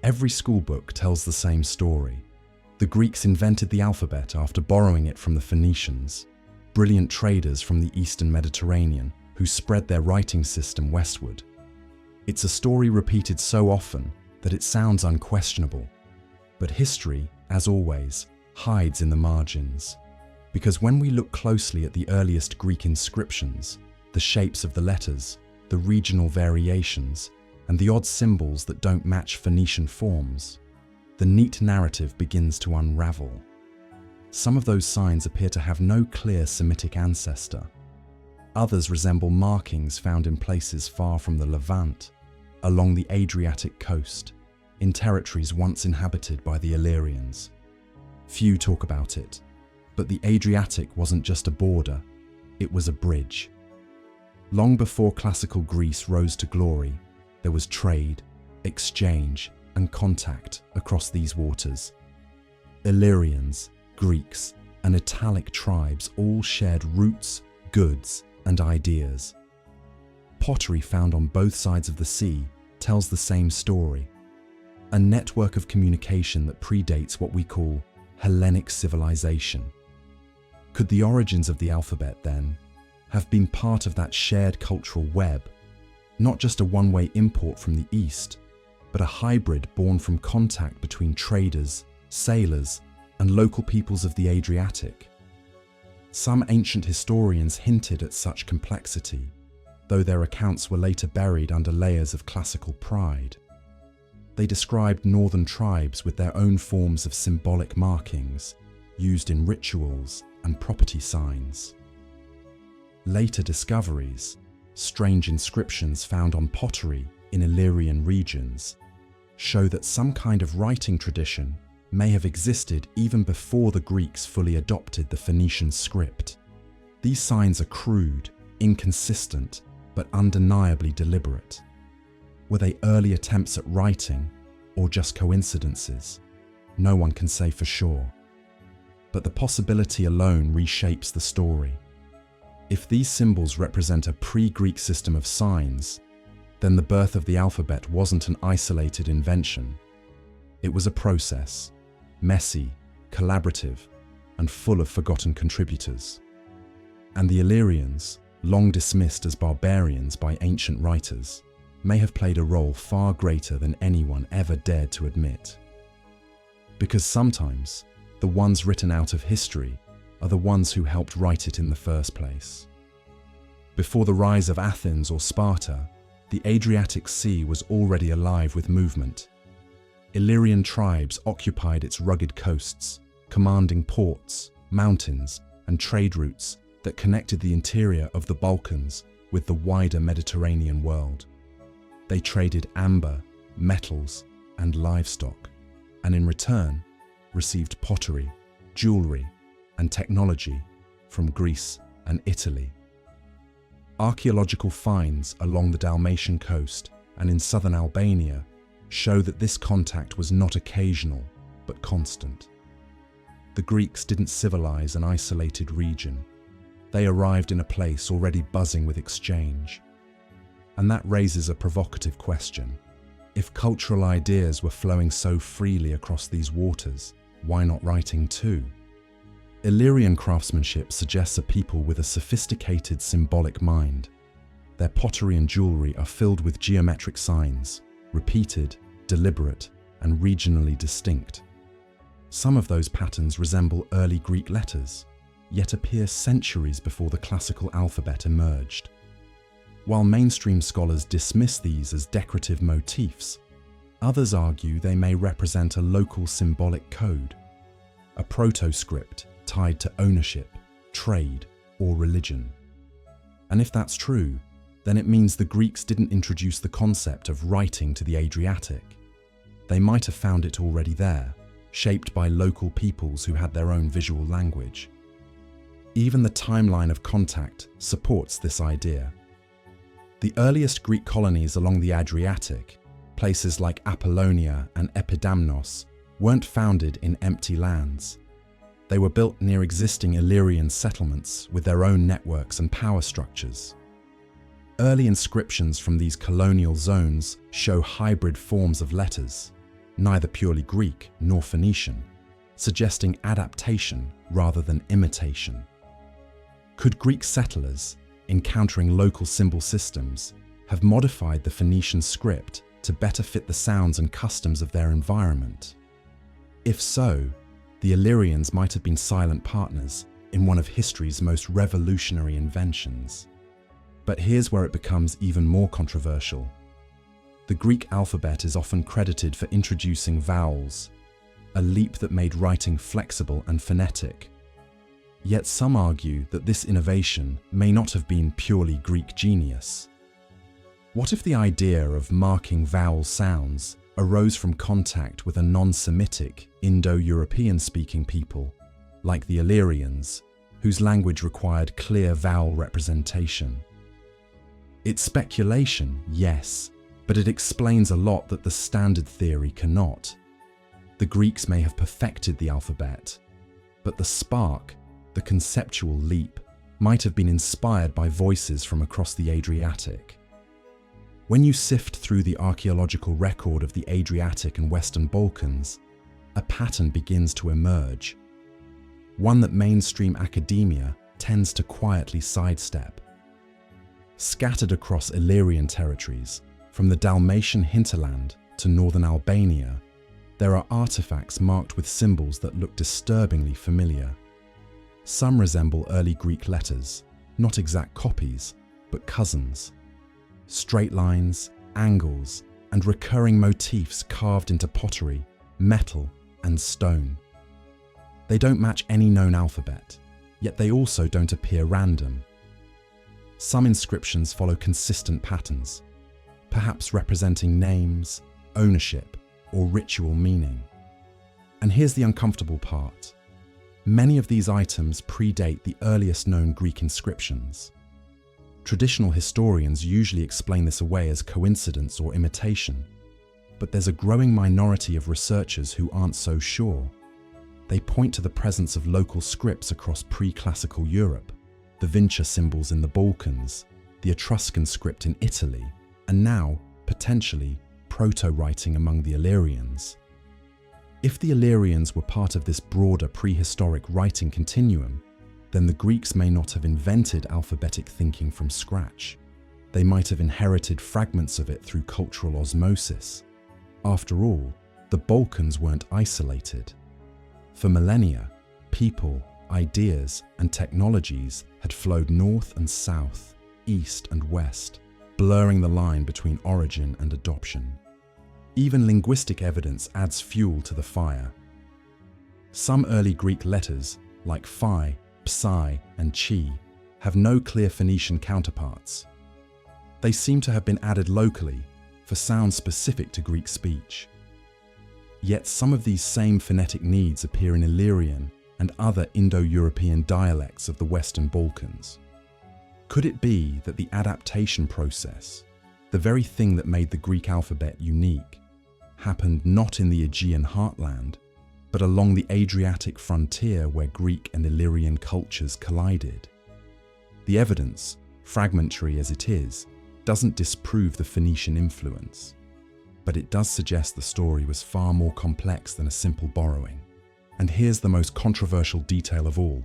Every schoolbook tells the same story. The Greeks invented the alphabet after borrowing it from the Phoenicians, brilliant traders from the Eastern Mediterranean who spread their writing system westward. It's a story repeated so often that it sounds unquestionable. But history, as always, hides in the margins. Because when we look closely at the earliest Greek inscriptions, the shapes of the letters, the regional variations, and the odd symbols that don't match Phoenician forms, the neat narrative begins to unravel. Some of those signs appear to have no clear Semitic ancestor. Others resemble markings found in places far from the Levant, along the Adriatic coast, in territories once inhabited by the Illyrians. Few talk about it, but the Adriatic wasn't just a border, it was a bridge. Long before classical Greece rose to glory, there was trade, exchange, and contact across these waters. Illyrians, Greeks, and Italic tribes all shared roots, goods, and ideas. Pottery found on both sides of the sea tells the same story. A network of communication that predates what we call Hellenic civilization. Could the origins of the alphabet, then, have been part of that shared cultural web, not just a one-way import from the East, but a hybrid born from contact between traders, sailors, and local peoples of the Adriatic? Some ancient historians hinted at such complexity, though their accounts were later buried under layers of classical pride. They described northern tribes with their own forms of symbolic markings, used in rituals and property signs. Later discoveries, strange inscriptions found on pottery in Illyrian regions, show that some kind of writing tradition may have existed even before the Greeks fully adopted the Phoenician script. These signs are crude, inconsistent, but undeniably deliberate. Were they early attempts at writing, or just coincidences? No one can say for sure. But the possibility alone reshapes the story. If these symbols represent a pre-Greek system of signs, then the birth of the alphabet wasn't an isolated invention. It was a process, messy, collaborative, and full of forgotten contributors. And the Illyrians, long dismissed as barbarians by ancient writers, may have played a role far greater than anyone ever dared to admit. Because sometimes, the ones written out of history are the ones who helped write it in the first place. Before the rise of Athens or Sparta, the Adriatic Sea was already alive with movement. Illyrian tribes occupied its rugged coasts, commanding ports, mountains, and trade routes that connected the interior of the Balkans with the wider Mediterranean world. They traded amber, metals, and livestock, and in return, received pottery, jewelry, and technology from Greece and Italy. Archaeological finds along the Dalmatian coast and in southern Albania show that this contact was not occasional, but constant. The Greeks didn't civilize an isolated region. They arrived in a place already buzzing with exchange. And that raises a provocative question. If cultural ideas were flowing so freely across these waters, why not writing too? Illyrian craftsmanship suggests a people with a sophisticated symbolic mind. Their pottery and jewelry are filled with geometric signs, repeated, deliberate, and regionally distinct. Some of those patterns resemble early Greek letters, yet appear centuries before the classical alphabet emerged. While mainstream scholars dismiss these as decorative motifs, others argue they may represent a local symbolic code, a proto-script tied to ownership, trade, or religion. And if that's true, then it means the Greeks didn't introduce the concept of writing to the Adriatic. They might have found it already there, shaped by local peoples who had their own visual language. Even the timeline of contact supports this idea. The earliest Greek colonies along the Adriatic, places like Apollonia and Epidamnos, weren't founded in empty lands. They were built near existing Illyrian settlements with their own networks and power structures. Early inscriptions from these colonial zones show hybrid forms of letters, neither purely Greek nor Phoenician, suggesting adaptation rather than imitation. Could Greek settlers, encountering local symbol systems, have modified the Phoenician script to better fit the sounds and customs of their environment? If so, the Illyrians might have been silent partners in one of history's most revolutionary inventions. But here's where it becomes even more controversial. The Greek alphabet is often credited for introducing vowels, a leap that made writing flexible and phonetic. Yet some argue that this innovation may not have been purely Greek genius. What if the idea of marking vowel sounds arose from contact with a non-Semitic, Indo-European-speaking people, like the Illyrians, whose language required clear vowel representation? It's speculation, yes, but it explains a lot that the standard theory cannot. The Greeks may have perfected the alphabet, but the spark, the conceptual leap, might have been inspired by voices from across the Adriatic. When you sift through the archaeological record of the Adriatic and Western Balkans, a pattern begins to emerge, one that mainstream academia tends to quietly sidestep. Scattered across Illyrian territories, from the Dalmatian hinterland to northern Albania, there are artifacts marked with symbols that look disturbingly familiar. Some resemble early Greek letters, not exact copies, but cousins. Straight lines, angles, and recurring motifs carved into pottery, metal, and stone. They don't match any known alphabet, yet they also don't appear random. Some inscriptions follow consistent patterns, perhaps representing names, ownership, or ritual meaning. And here's the uncomfortable part. Many of these items predate the earliest known Greek inscriptions. Traditional historians usually explain this away as coincidence or imitation, but there's a growing minority of researchers who aren't so sure. They point to the presence of local scripts across pre-classical Europe, the Vinci symbols in the Balkans, the Etruscan script in Italy, and now, potentially, proto-writing among the Illyrians. If the Illyrians were part of this broader prehistoric writing continuum, then the Greeks may not have invented alphabetic thinking from scratch. They might have inherited fragments of it through cultural osmosis. After all, the Balkans weren't isolated. For millennia, people, ideas, and technologies had flowed north and south, east and west, blurring the line between origin and adoption. Even linguistic evidence adds fuel to the fire. Some early Greek letters, like phi, psi, and chi, have no clear Phoenician counterparts. They seem to have been added locally for sounds specific to Greek speech. Yet some of these same phonetic needs appear in Illyrian and other Indo-European dialects of the Western Balkans. Could it be that the adaptation process, the very thing that made the Greek alphabet unique, happened not in the Aegean heartland, but along the Adriatic frontier where Greek and Illyrian cultures collided? The evidence, fragmentary as it is, doesn't disprove the Phoenician influence, but it does suggest the story was far more complex than a simple borrowing. And here's the most controversial detail of all.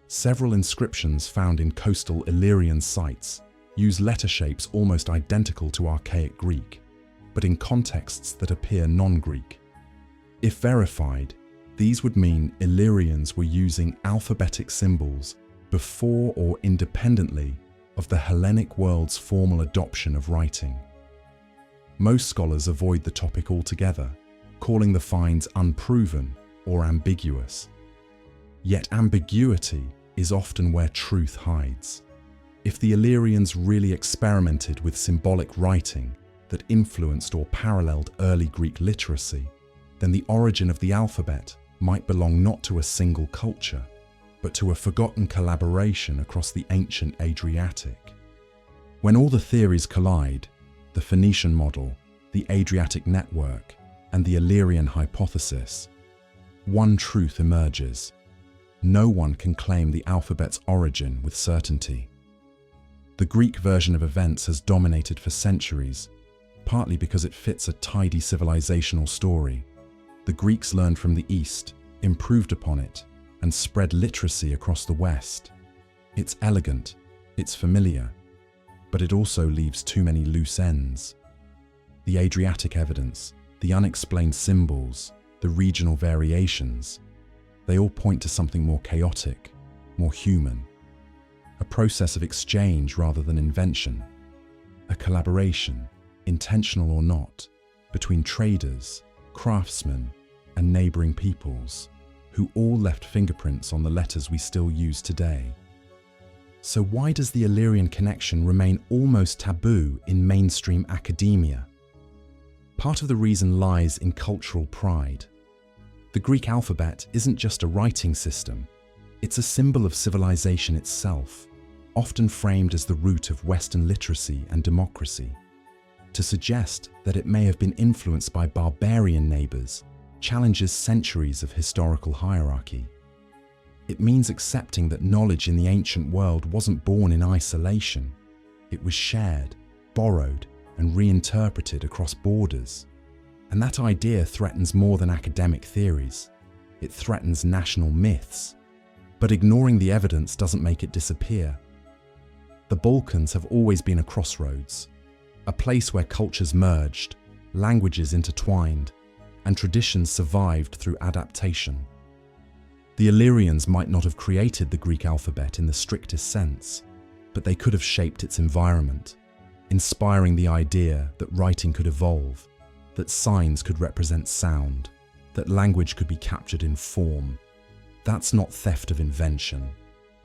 Several inscriptions found in coastal Illyrian sites use letter shapes almost identical to archaic Greek, but in contexts that appear non-Greek. If verified, these would mean Illyrians were using alphabetic symbols before or independently of the Hellenic world's formal adoption of writing. Most scholars avoid the topic altogether, calling the finds unproven or ambiguous. Yet ambiguity is often where truth hides. If the Illyrians really experimented with symbolic writing that influenced or paralleled early Greek literacy, then the origin of the alphabet might belong not to a single culture, but to a forgotten collaboration across the ancient Adriatic. When all the theories collide, the Phoenician model, the Adriatic network, and the Illyrian hypothesis, one truth emerges. No one can claim the alphabet's origin with certainty. The Greek version of events has dominated for centuries, partly because it fits a tidy civilizational story. The Greeks learned from the East, improved upon it, and spread literacy across the West. It's elegant, it's familiar, but it also leaves too many loose ends. The Adriatic evidence, the unexplained symbols, the regional variations, they all point to something more chaotic, more human. A process of exchange rather than invention. A collaboration, intentional or not, between traders, craftsmen, and neighboring peoples, who all left fingerprints on the letters we still use today. So why does the Illyrian connection remain almost taboo in mainstream academia? Part of the reason lies in cultural pride. The Greek alphabet isn't just a writing system, it's a symbol of civilization itself, often framed as the root of Western literacy and democracy. To suggest that it may have been influenced by barbarian neighbors challenges centuries of historical hierarchy. It means accepting that knowledge in the ancient world wasn't born in isolation. It was shared, borrowed, and reinterpreted across borders. And that idea threatens more than academic theories. It threatens national myths. But ignoring the evidence doesn't make it disappear. The Balkans have always been a crossroads, a place where cultures merged, languages intertwined, and traditions survived through adaptation. The Illyrians might not have created the Greek alphabet in the strictest sense, but they could have shaped its environment, inspiring the idea that writing could evolve, that signs could represent sound, that language could be captured in form. That's not theft of invention.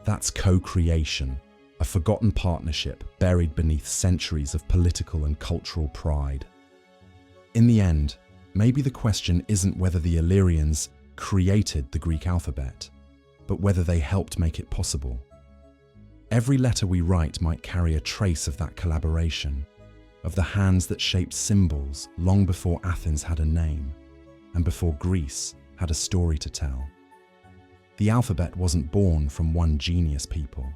That's co-creation, a forgotten partnership buried beneath centuries of political and cultural pride. In the end, maybe the question isn't whether the Illyrians created the Greek alphabet, but whether they helped make it possible. Every letter we write might carry a trace of that collaboration, of the hands that shaped symbols long before Athens had a name, and before Greece had a story to tell. The alphabet wasn't born from one genius people.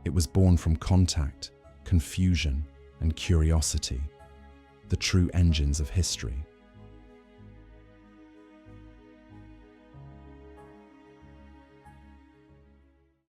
It was born from contact, confusion, and curiosity, the true engines of history.